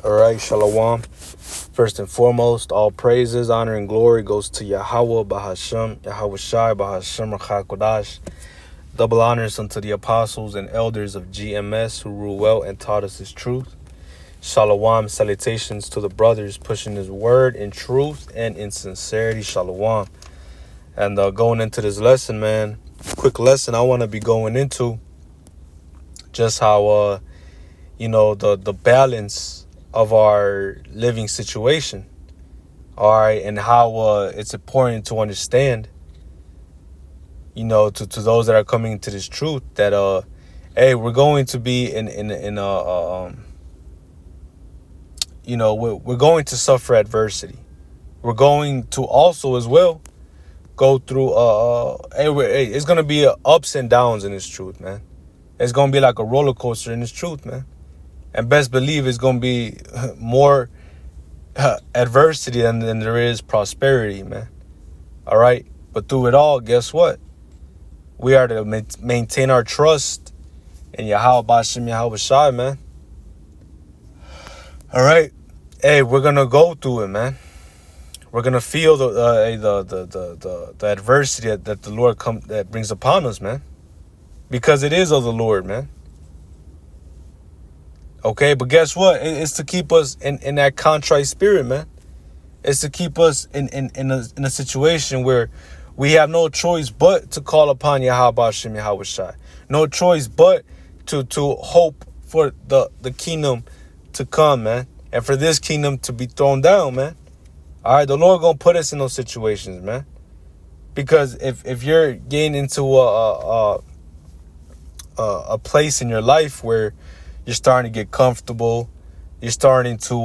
All right, Shalom. First and foremost, all praises, honor, and glory goes to Yahweh Bahashem, Yahweh Shai Bahashem Rachakodash. Double honors unto the apostles and elders of GMS who rule well and taught us his truth. Shalom, salutations to the brothers pushing his word in truth and in sincerity. Shalom. And going into this lesson, man, quick lesson I want to be going into just how, the balance of our living situation, all right, and how it's important to understand, to those that are coming into this truth that hey, we're going to be we're going to suffer adversity. We're going to also as well go through hey, it's gonna be ups and downs in this truth, man. It's gonna be like a roller coaster in this truth, man. And best believe it's going to be more adversity than there is prosperity, man. All right? But through it all, guess what? We are to maintain our trust in Yahweh Bashem Yahweh Shai, man. All right? Hey, we're going to go through it, man. We're going to feel the adversity that the Lord that brings upon us, man. Because it is of the Lord, man. Okay, but guess what? It's to keep us in that contrite spirit, man. It's to keep us in a situation where we have no choice but to call upon Yahweh Shem Yahweh Shai. No choice but to hope for the kingdom to come, man. And for this kingdom to be thrown down, man. All right, the Lord gonna put us in those situations, man. Because if you're getting into a place in your life where you're starting to get comfortable. You're starting to,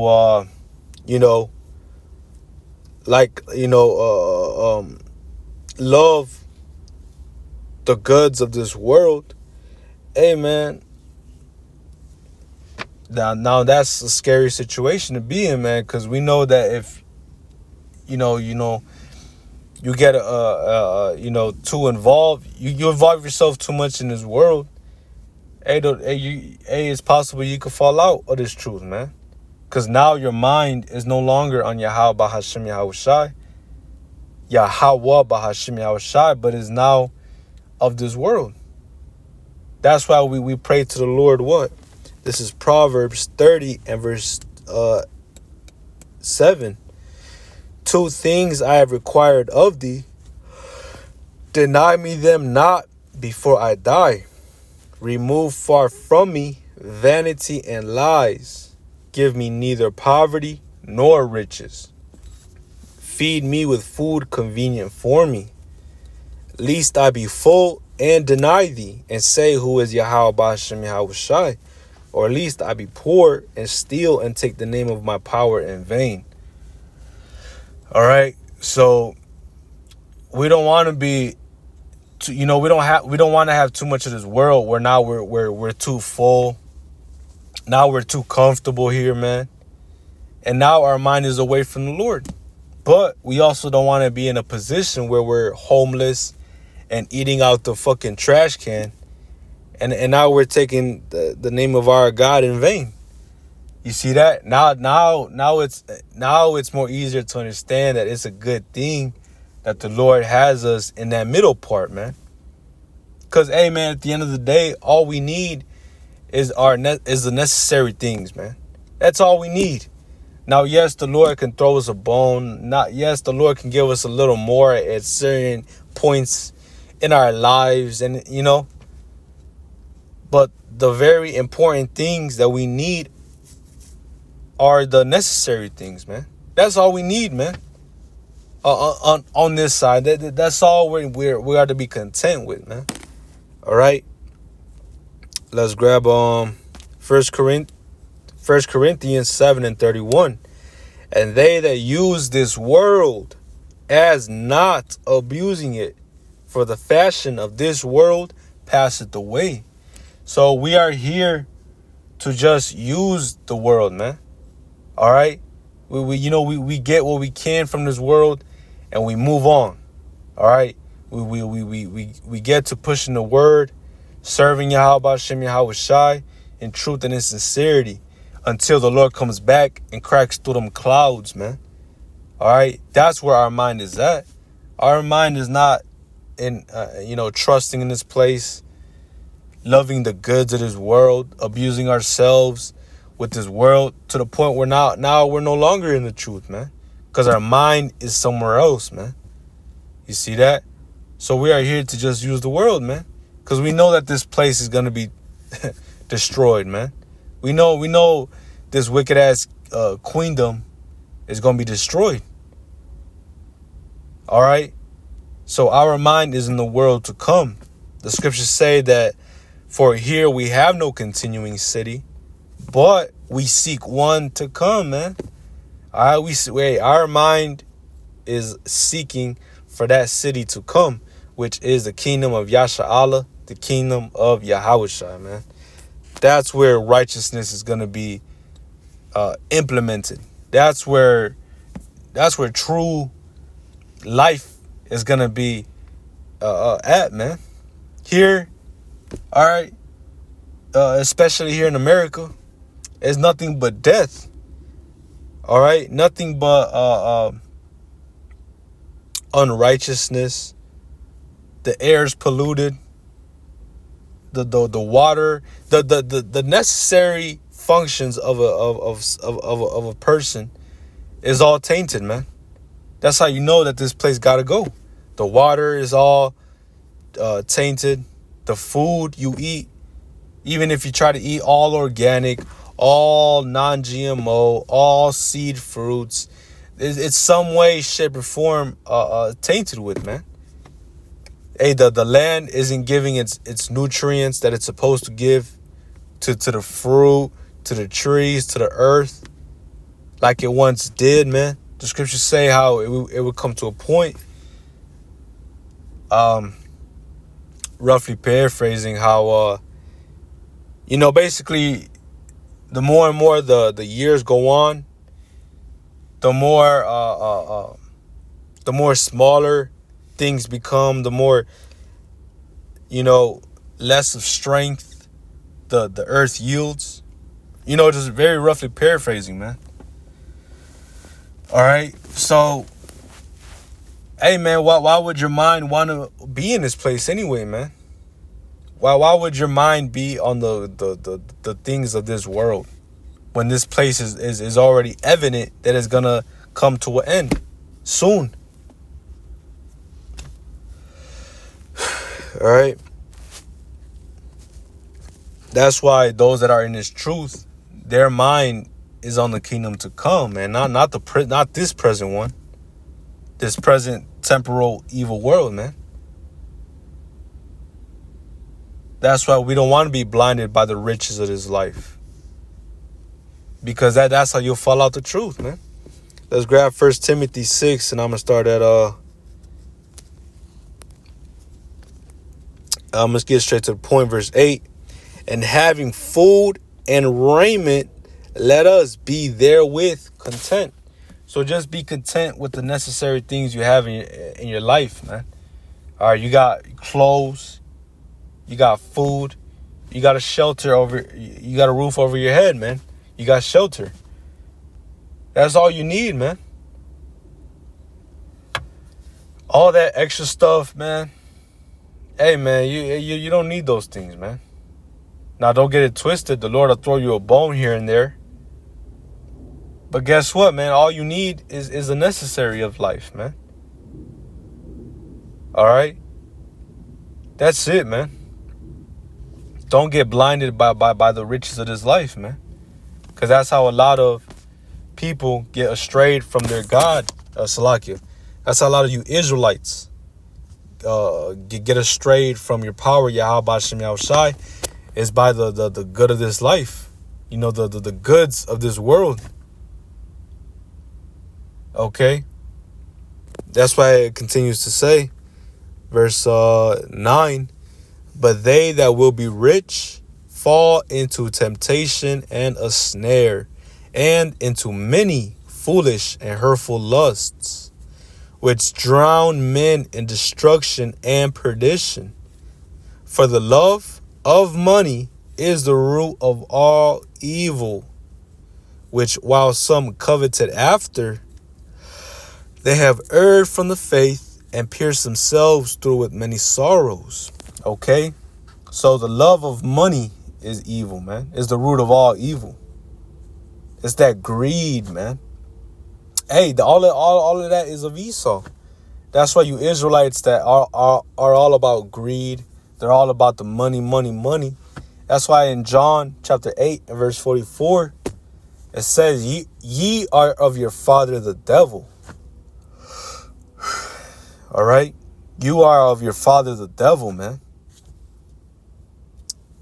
love the goods of this world. Hey, man. Now that's a scary situation to be in, man, because we know that if, you get, too involved, you involve yourself too much in this world. Hey, it's possible you could fall out of this truth, man. Because now your mind is no longer on Yahweh Bahashem Yahweh Shai. Yahweh Bahashem Yahweh Shai, but is now of this world. That's why we pray to the Lord what? This is Proverbs 30 and verse 7. 2 things I have required of thee. Deny me them not before I die. Remove far from me vanity and lies. Give me neither poverty nor riches. Feed me with food convenient for me, lest I be full and deny thee, and say, who is Yahweh Bashem Yahweh Shai? Or lest I be poor and steal and take the name of my power in vain. All right, so we don't want to be we don't want to have too much of this world where now we're too full. Now we're too comfortable here, man. And now our mind is away from the Lord. But we also don't want to be in a position where we're homeless and eating out the fucking trash can. And now we're taking the name of our God in vain. You see that? Now it's more easier to understand that it's a good thing that the Lord has us in that middle part, man. Because, hey, man, at the end of the day, all we need is the necessary things, man. That's all we need. Now, yes, the Lord can throw us a bone. Yes, the Lord can give us a little more at certain points in our lives, and but the very important things that we need are the necessary things, man. That's all we need, man. On this side, that's all we are to be content with, man. All right, let's grab 1 Corinthians 7 and 31. And they that use this world as not abusing it, for the fashion of this world passeth away. So we are here to just use the world, man. All right, we get what we can from this world, and we move on. All right, we get to pushing the word, serving Yahweh Shem Yahweh Shai in truth and in sincerity. until the Lord comes back and cracks through them clouds, man. All right, that's where our mind is at. Our mind is not in, trusting in this place, loving the goods of this world, abusing ourselves with this world to the point where now we're no longer in the truth, man, because our mind is somewhere else, man. You see that? So we are here to just use the world, man, because we know that this place is gonna be destroyed, man. We know this wicked ass queendom is gonna be destroyed. All right. So our mind is in the world to come. The scriptures say that for here we have no continuing city, but we seek one to come, man. All right, our mind is seeking for that city to come, which is the kingdom of Yasha Allah, the kingdom of Yahushua, man. That's where righteousness is going to be implemented. That's where true life is going to be at, man. Here, all right, especially here in America, it's nothing but death. All right, nothing but unrighteousness. The air is polluted. The water, the necessary functions of a person is all tainted, man. That's how you know that this place gotta go. The water is all tainted. The food you eat, even if you try to eat all organic, all non-GMO, all seed fruits, it's some way, shape, or form tainted with, man. Hey, the land isn't giving its nutrients that it's supposed to give to the fruit, to the trees, to the earth, like it once did, man. The scriptures say how it would come to a point, roughly paraphrasing, how basically the more and more the years go on, the more smaller things become, the more, less of strength the earth yields. Just very roughly paraphrasing, man. All right, so, hey, man, why would your mind want to be in this place anyway, man? Why would your mind be on the things of this world when this place is already evident that it's gonna come to an end soon? All right. That's why those that are in this truth, their mind is on the kingdom to come, man. Not this present one. This present temporal evil world, man. That's why we don't want to be blinded by the riches of this life, because that's how you'll fall out the truth, man. Let's grab 1 Timothy 6, and I'm gonna start at let's get straight to the point. Verse 8. And having food and raiment, let us be therewith content. So just be content with the necessary things you have in your life, man. All right, you got clothes, you got food, you got you got a roof over your head, man. You got shelter. That's all you need, man. All that extra stuff, man. Hey, man, you don't need those things, man. Now, don't get it twisted. The Lord will throw you a bone here and there. But guess what, man? All you need is the necessary of life, man. All right? That's it, man. Don't get blinded by the riches of this life, man. Because that's how a lot of people get astrayed from their God, Salakia. That's how a lot of you Israelites get astrayed from your power, Yahweh Shem Yahushai, is by the good of this life. The goods of this world. Okay? That's why it continues to say, verse 9, but they that will be rich fall into temptation and a snare, and into many foolish and hurtful lusts, which drown men in destruction and perdition. For the love of money is the root of all evil, which while some coveted after, they have erred from the faith and pierced themselves through with many sorrows. Okay? So the love of money is evil, man. It's the root of all evil. It's that greed, man. Hey, all of that is of Esau. That's why you Israelites that are all about greed. They're all about the money, money, money. That's why in John chapter 8 and verse 44, it says, ye are of your father the devil. All right? You are of your father the devil, man.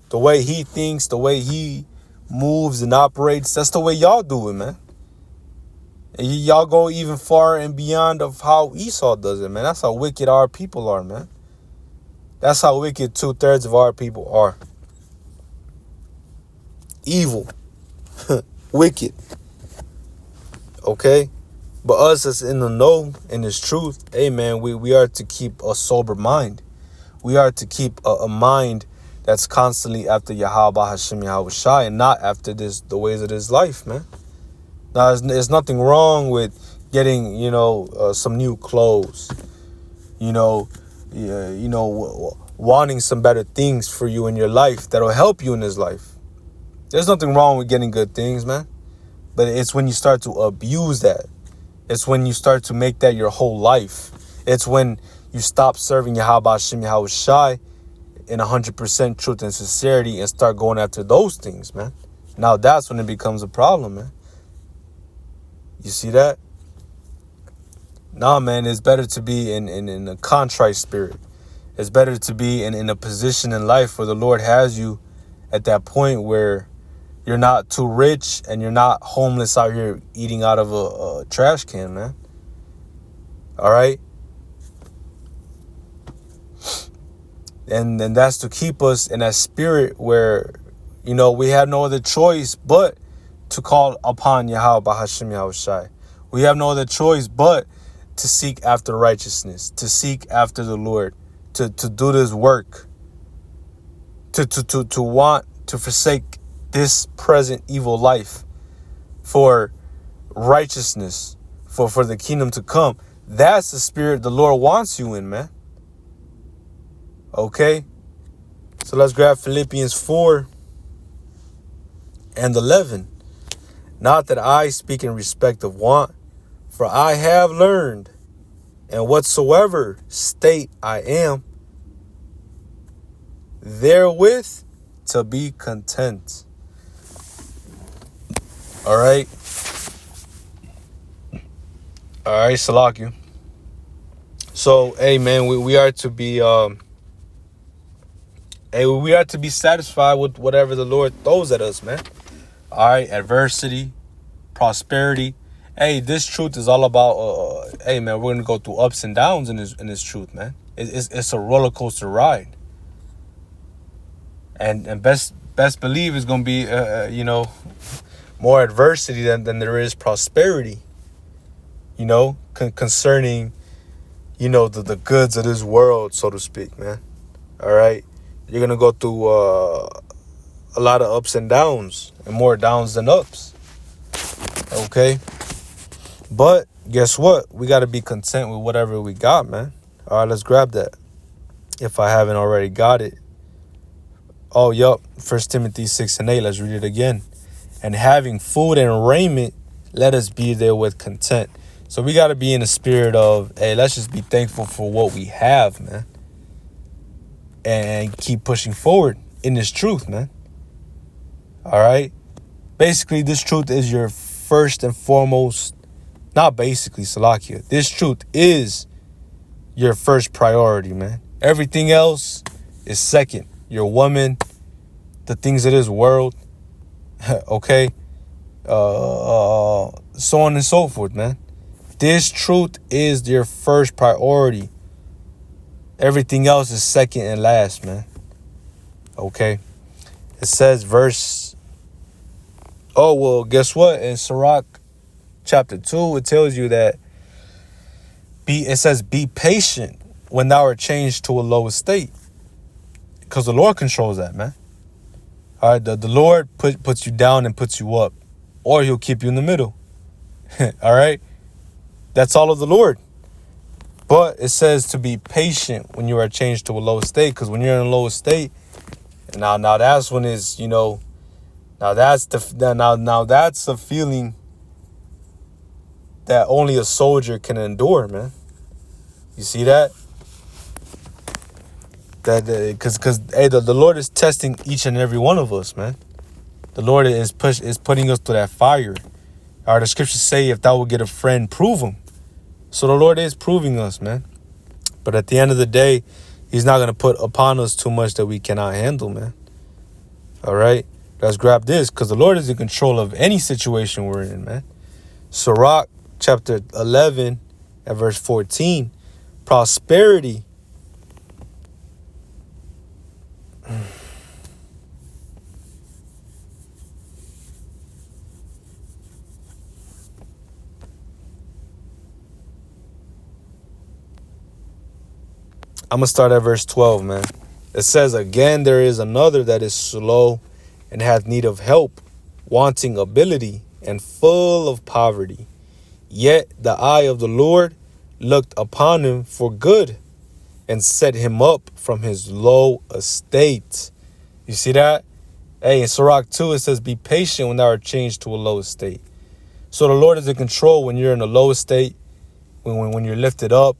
The way he thinks, the way he moves and operates, that's the way y'all do it, man. And y'all go even far and beyond of how Esau does it, man. That's how wicked our people are, man. That's how wicked 2/3 of our people are. Evil. Wicked. Okay? But us that's in the know, in this truth, hey, man, we are to keep a sober mind. We are to keep a mind that's constantly after Yahweh Hashem Yahweh Shai and not after the ways of this life, man. Now, there's nothing wrong with getting, some new clothes, wanting some better things for you in your life that'll help you in this life. There's nothing wrong with getting good things, man. But it's when you start to abuse that. It's when you start to make that your whole life. It's when you stop serving Yahweh Hashem Yahweh Shai in 100% truth and sincerity and start going after those things, man. Now that's when it becomes a problem, man. You see that? Nah, man, it's better to be in a contrite spirit. It's better to be in a position in life where the Lord has you at that point where you're not too rich and you're not homeless out here eating out of a trash can, man. All right? And that's to keep us in that spirit where, we have no other choice but to call upon Yahweh Hashem Yahweh Shai. We have no other choice but to seek after righteousness, to seek after the Lord, to do this work, to want to forsake this present evil life for righteousness, for the kingdom to come. That's the spirit the Lord wants you in, man. Okay? So let's grab Philippians 4 and 11. Not that I speak in respect of want, for I have learned, and whatsoever state I am, therewith to be content. All right. Salakia. So, hey, man, we are to be we are to be satisfied with whatever the Lord throws at us, man. All right, adversity, prosperity. Hey, this truth is all about. Hey, man, we're gonna go through ups and downs in this truth, man. It's a roller coaster ride, and best believe it's gonna be more adversity than there is prosperity. Concerning the goods of this world, so to speak, man. All right, you're gonna go through a lot of ups and downs, and more downs than ups. Okay, but guess what? We got to be content with whatever we got, man. All right, let's grab that. If I haven't already got it. Oh, yup. 1 Timothy 6 and 8. Let's read it again. And having food and raiment, let us be there with content. So we got to be in the spirit of, hey, let's just be thankful for what we have, man. And keep pushing forward in this truth, man. All right. Basically, this truth is your first and foremost, not basically, Salakia. This truth is your first priority, man. Everything else is second. Your woman, the things of this world, okay? So on and so forth, man. This truth is your first priority. Everything else is second and last, man. Okay? It says guess what? In Sirach chapter 2, it tells you that it says, be patient when thou art changed to a low estate. Because the Lord controls that, man. All right, the Lord puts you down and puts you up or he'll keep you in the middle. All right. That's all of the Lord. But it says to be patient when you are changed to a low state. Because when you're in a low state, now that's when is, now that's that's a feeling that only a soldier can endure, man. You see that? Because hey, the Lord is testing each and every one of us, man. The Lord is putting us through that fire. The scriptures say, if thou will get a friend, prove him. So the Lord is proving us, man. But at the end of the day, he's not going to put upon us too much that we cannot handle, man. All right? Let's grab this, because the Lord is in control of any situation we're in, man. Sirach chapter 11 at verse 14. Prosperity. I'm going to start at verse 12, man. It says, again, there is another that is slow and hath need of help, wanting ability and full of poverty. Yet the eye of the Lord looked upon him for good and set him up from his low estate. You see that? Hey, in Sirach 2, it says, be patient when thou art changed to a low estate. So the Lord is in control when you're in a low estate, when you're lifted up.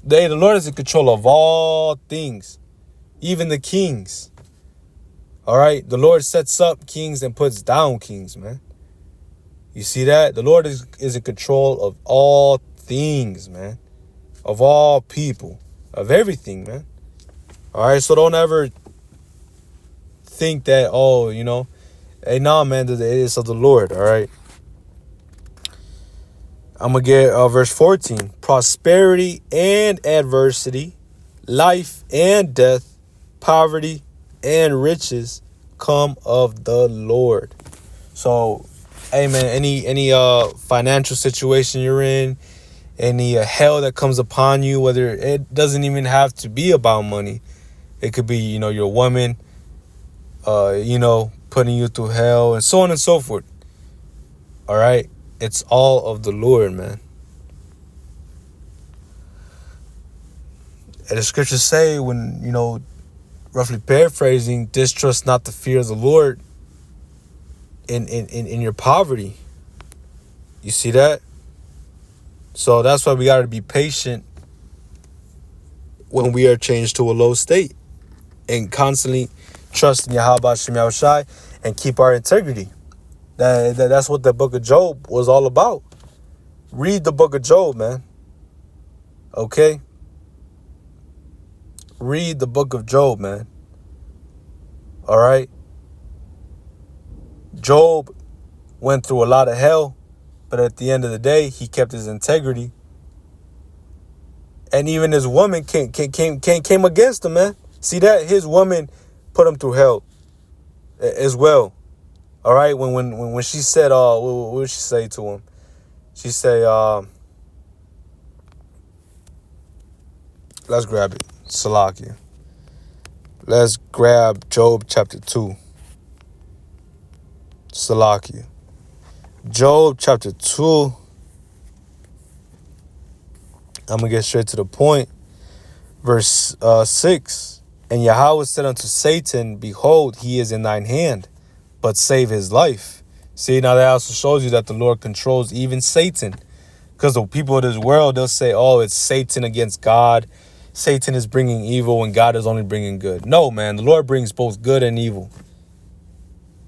The Lord is in control of all things, even the kings. All right? The Lord sets up kings and puts down kings, man. You see that? The Lord is in control of all things, man. Of all people. Of everything, man. All right? So don't ever think that, hey, nah, man, it is of the Lord, all right? I'm going to get verse 14. Prosperity and adversity, life and death, poverty and riches come of the Lord. So, hey, man, any financial situation you're in, any hell that comes upon you, whether it doesn't even have to be about money. It could be, your woman, putting you through hell and so on and so forth. All right. It's all of the Lord, man. And the scriptures say, when, roughly paraphrasing, distrust not the fear of the Lord in your poverty. You see that? So that's why we got to be patient when we are changed to a low state and constantly trust in Yahweh Shem Yahushai and keep our integrity. That's what the book of Job was all about. Read the book of Job, man. Okay? Read the book of Job, man. All right? Job went through a lot of hell, but at the end of the day, he kept his integrity. And even his woman came against him, man. See that? His woman put him through hell as well. All right, when she said, what did she say to him? She say, let's grab it, Salakia. Let's grab Job chapter 2. Salakia. Job chapter 2. I'm going to get straight to the point. Verse 6. And Yahweh said unto Satan, behold, he is in thine hand, but save his life. See, now that also shows you that the Lord controls even Satan. Because the people of this world, they'll say, oh, it's Satan against God. Satan is bringing evil and God is only bringing good. No, man, the Lord brings both good and evil.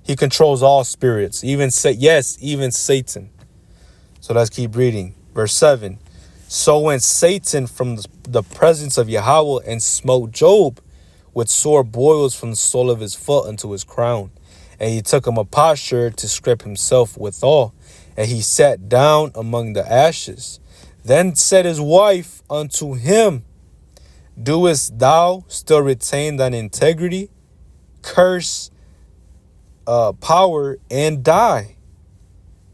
He controls all spirits, even Satan. So let's keep reading. Verse 7. So went Satan from the presence of Yahweh and smote Job with sore boils from the sole of his foot unto his crown. And he took him a potsherd to scrape himself withal. And he sat down among the ashes. Then said his wife unto him, doest thou still retain thine integrity? Curse power and die.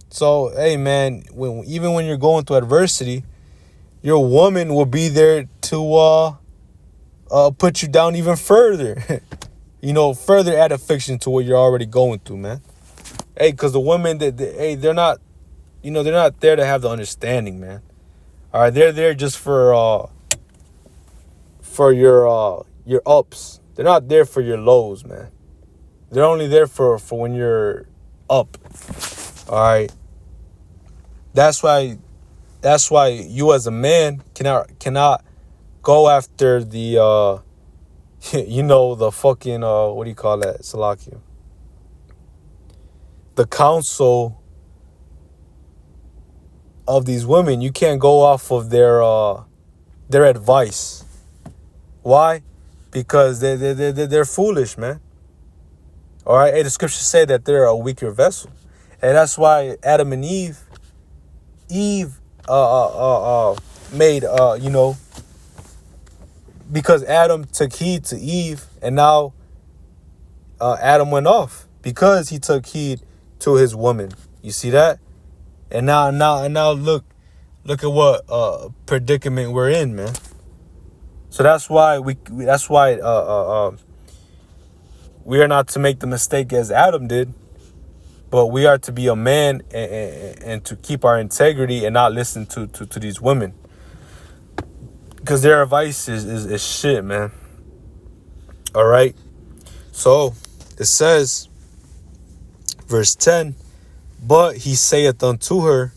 So, hey, man, even when you're going through adversity, your woman will be there to put you down even further. Further add affliction to what you're already going through, man. Hey, because the women hey, they're not, they're not there to have the understanding, man. All right, they're there just for your ups. They're not there for your lows, man. They're only there for when you're up. All right. That's why you as a man cannot go after the the fucking what do you call that, Salakia? The counsel of these women. You can't go off of their advice. Why? Because they're foolish, man. All right. Hey, the scriptures say that they're a weaker vessel, and that's why Adam and Eve made because Adam took heed to Eve, and now Adam went off because he took heed to his woman. You see that? And now look at what predicament we're in, man. So that's why we are not to make the mistake as Adam did, but we are to be a man and to keep our integrity and not listen to these women, because their advice is shit, man. All right. So it says, verse 10, but he saith unto her,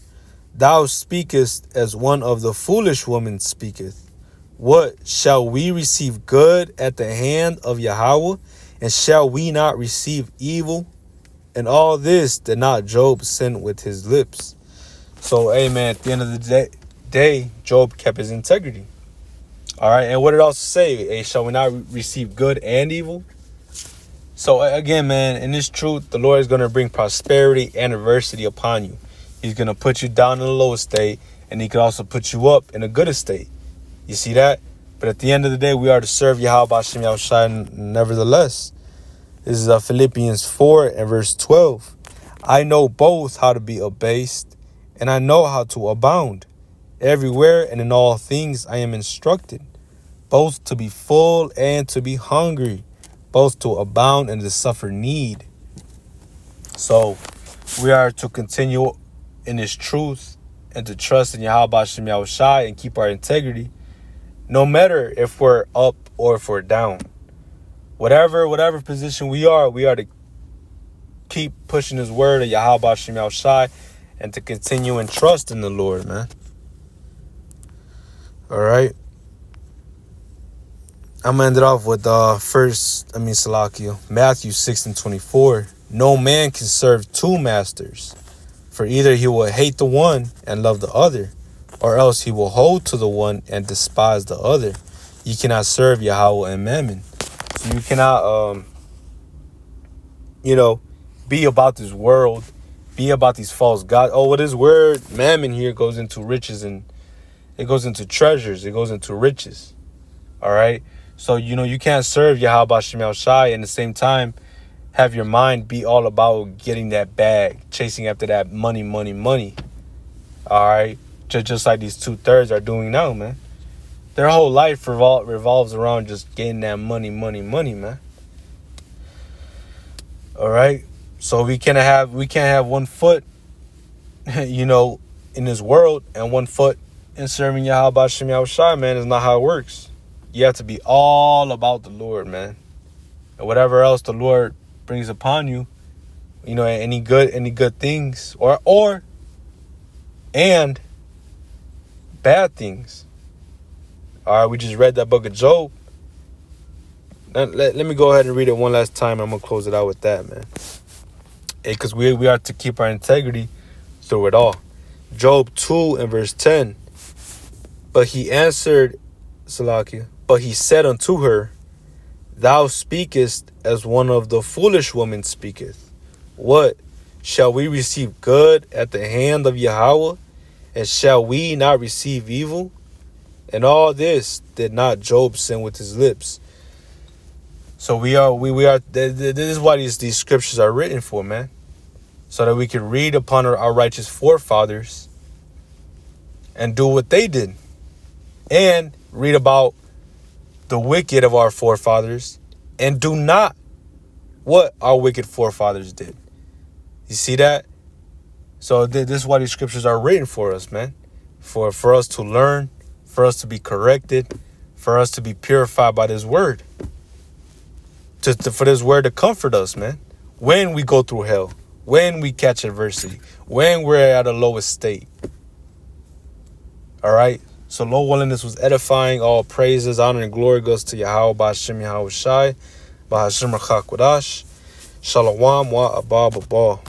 thou speakest as one of the foolish women speaketh. What, shall we receive good at the hand of Yahweh, and shall we not receive evil? And all this did not Job sin with his lips. So, hey, man, at the end of the day, Job kept his integrity. All right, and what did it also say? Hey, shall we not receive good and evil? So, again, man, in this truth, the Lord is going to bring prosperity and adversity upon you. He's going to put you down in the low estate, and he can also put you up in a good estate. You see that? But at the end of the day, we are to serve Yahweh Hashem Yahushua nevertheless. This is Philippians 4 and verse 12. I know both how to be abased, and I know how to abound. Everywhere and in all things I am instructed, both to be full and to be hungry, both to abound and to suffer need. So we are to continue in this truth and to trust in Yahweh Hashem Yahushua and keep our integrity, no matter if we're up or if we're down. Whatever position we are to keep pushing his word of Yahweh Hashem Yahushua and to continue in trust in the Lord, man. All right. I'm going to end it off with Matthew 6 and 24. No man can serve two masters, for either he will hate the one and love the other, or else he will hold to the one and despise the other. You cannot serve Yahweh and Mammon. So you cannot, be about this world, be about these false gods. Oh, what is word Mammon here goes into riches, and it goes into treasures. It goes into riches. All right. So, you can't serve Yahweh Hashem Yahushua and at the same time have your mind be all about getting that bag, chasing after that money. All right. Just like these 2/3 are doing now, man. Their whole life revolves around just getting that money, man. All right. So we can't have one foot, in this world and one foot in serving Yahweh Hashem Yahushua, man. It's not how it works. You have to be all about the Lord, man. And whatever else the Lord brings upon you, any good things and bad things. All right, we just read that book of Job. Let me go ahead and read it one last time. I'm going to close it out with that, man. Because we are to keep our integrity through it all. Job 2 and verse 10. But he answered, Salakia, but he said unto her, thou speakest as one of the foolish women speaketh. What? Shall we receive good at the hand of Yahweh? And shall we not receive evil? And all this did not Job sin with his lips. So we are. This is why these scriptures are written for, man. So that we can read upon our righteous forefathers and do what they did. And read about the wicked of our forefathers and do not what our wicked forefathers did. You see that? So this is why these scriptures are written for us, man. For us to learn, for us to be corrected, for us to be purified by this word. For this word to comfort us, man. When we go through hell, when we catch adversity, when we're at a lowest state. All right. So Lord willing, this was edifying. All praises, honor, and glory goes to Yahweh, Ba'ashem Yahweh Shai, Ba'ashem Rachakwadash. Shalom wa abba.